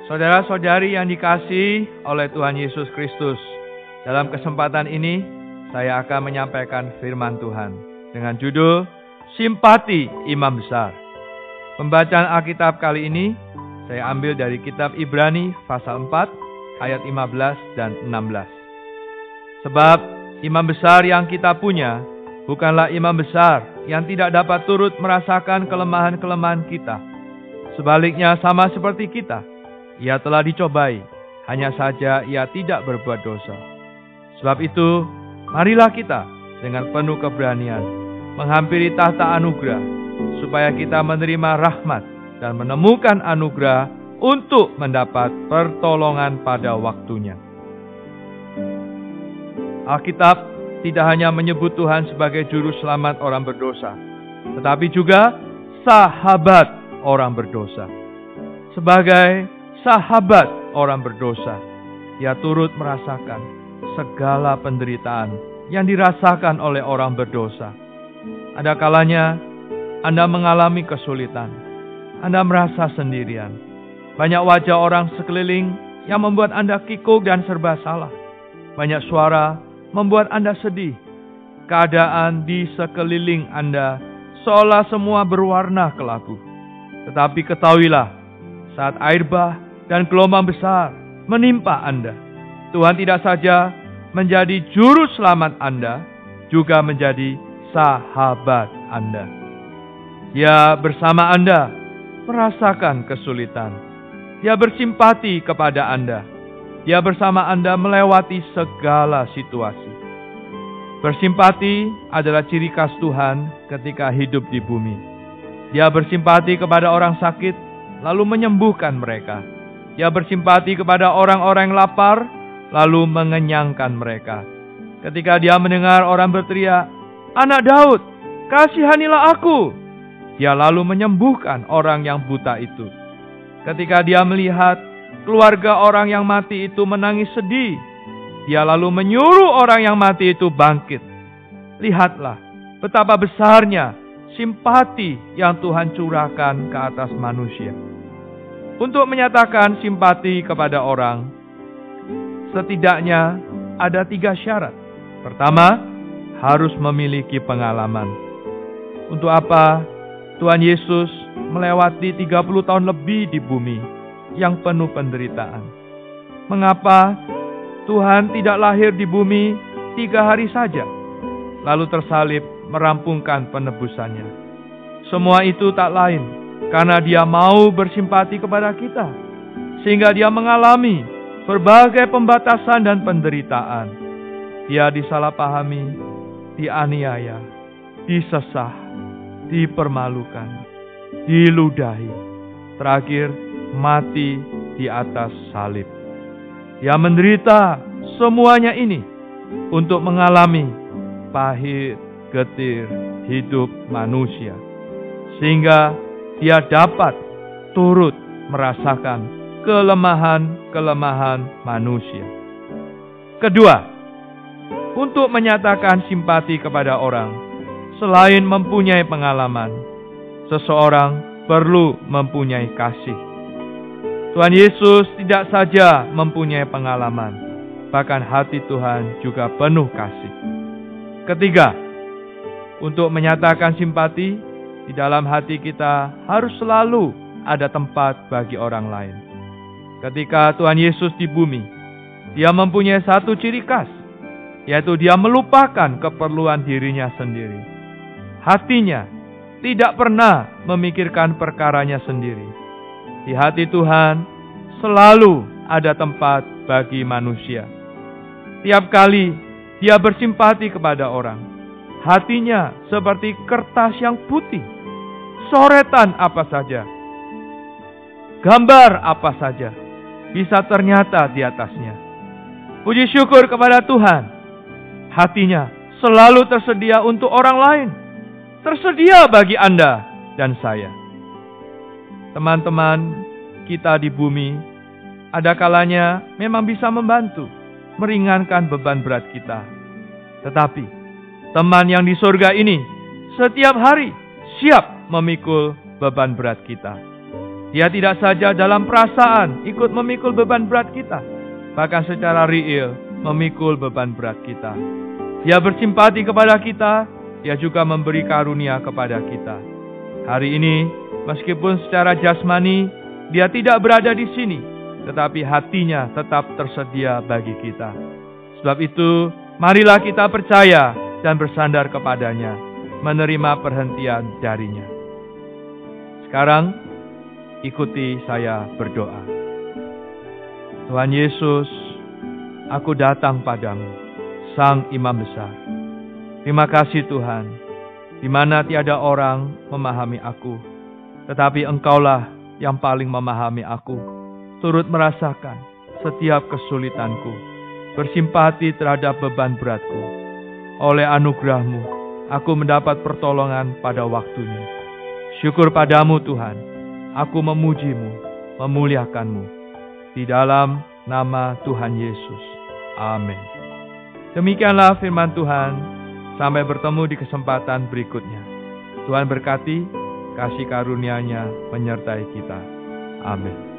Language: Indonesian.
Saudara-saudari yang dikasihi oleh Tuhan Yesus Kristus, dalam kesempatan ini saya akan menyampaikan firman Tuhan dengan judul Simpati Imam Besar. Pembacaan Alkitab kali ini saya ambil dari kitab Ibrani pasal 4 ayat 15 dan 16. Sebab imam besar yang kita punya bukanlah imam besar yang tidak dapat turut merasakan kelemahan-kelemahan kita. Sebaliknya sama seperti kita, ia telah dicobai, hanya saja ia tidak berbuat dosa. Sebab itu, marilah kita dengan penuh keberanian menghampiri tahta anugerah, supaya kita menerima rahmat dan menemukan anugerah untuk mendapat pertolongan pada waktunya. Alkitab tidak hanya menyebut Tuhan sebagai juru selamat orang berdosa, tetapi juga sahabat orang berdosa. Sebagai sahabat orang berdosa, ia turut merasakan segala penderitaan yang dirasakan oleh orang berdosa. Ada kalanya Anda mengalami kesulitan, Anda merasa sendirian. Banyak wajah orang sekeliling yang membuat Anda kikuk dan serba salah. Banyak suara membuat Anda sedih. Keadaan di sekeliling Anda seolah semua berwarna kelabu. Tetapi ketahuilah, saat air bah dan gelombang besar menimpa Anda, Tuhan tidak saja menjadi juru selamat Anda, juga menjadi sahabat Anda. Dia bersama Anda merasakan kesulitan. Dia bersimpati kepada Anda. Dia bersama Anda melewati segala situasi. Bersimpati adalah ciri khas Tuhan ketika hidup di bumi. Dia bersimpati kepada orang sakit, lalu menyembuhkan mereka. Dia bersimpati kepada orang-orang yang lapar, lalu mengenyangkan mereka. Ketika dia mendengar orang berteriak, "Anak Daud, kasihanilah aku!" dia lalu menyembuhkan orang yang buta itu. Ketika dia melihat keluarga orang yang mati itu menangis sedih, dia lalu menyuruh orang yang mati itu bangkit. Lihatlah betapa besarnya simpati yang Tuhan curahkan ke atas manusia. Untuk menyatakan simpati kepada orang, setidaknya ada 3 syarat. Pertama, harus memiliki pengalaman. Untuk apa Tuhan Yesus melewati 30 tahun lebih di bumi yang penuh penderitaan? Mengapa Tuhan tidak lahir di bumi 3 hari saja, lalu tersalib merampungkan penebusannya? Semua itu tak lain karena dia mau bersimpati kepada kita, sehingga dia mengalami berbagai pembatasan dan penderitaan. Dia disalahpahami, dianiaya, disesah, dipermalukan, diludahi, terakhir mati di atas salib. Dia menderita semuanya ini untuk mengalami pahit getir hidup manusia, sehingga dia dapat turut merasakan kelemahan-kelemahan manusia. Kedua, untuk menyatakan simpati kepada orang, selain mempunyai pengalaman, seseorang perlu mempunyai kasih. Tuhan Yesus tidak saja mempunyai pengalaman, bahkan hati Tuhan juga penuh kasih. Ketiga, untuk menyatakan simpati, di dalam hati kita harus selalu ada tempat bagi orang lain. Ketika Tuhan Yesus di bumi, dia mempunyai satu ciri khas, yaitu dia melupakan keperluan dirinya sendiri. Hatinya tidak pernah memikirkan perkaranya sendiri. Di hati Tuhan selalu ada tempat bagi manusia. Tiap kali dia bersimpati kepada orang, hatinya seperti kertas yang putih. Soretan apa saja, gambar apa saja, bisa ternyata di atasnya. Puji syukur kepada Tuhan, hatinya selalu tersedia untuk orang lain, tersedia bagi Anda dan saya. Teman-teman kita di bumi, ada kalanya memang bisa membantu, meringankan beban berat kita. Tetapi teman yang di surga ini setiap hari siap memikul beban berat kita. Dia tidak saja dalam perasaan ikut memikul beban berat kita, bahkan secara real memikul beban berat kita. Dia bersimpati kepada kita, dia juga memberi karunia kepada kita. Hari ini, meskipun secara jasmani dia tidak berada di sini, tetapi hatinya tetap tersedia bagi kita. Sebab itu, marilah kita percaya dan bersandar kepadanya, menerima perhentian darinya. Sekarang, ikuti saya berdoa. Tuhan Yesus, aku datang padamu, Sang Imam Besar. Terima kasih Tuhan, di mana tiada orang memahami aku, tetapi Engkaulah yang paling memahami aku, turut merasakan setiap kesulitanku, bersimpati terhadap beban beratku. Oleh anugerah-Mu, aku mendapat pertolongan pada waktunya. Syukur padamu Tuhan, aku memuji-Mu, memuliakan-Mu. Di dalam nama Tuhan Yesus. Amin. Demikianlah firman Tuhan. Sampai bertemu di kesempatan berikutnya. Tuhan berkati, kasih karunia-Nya menyertai kita. Amin.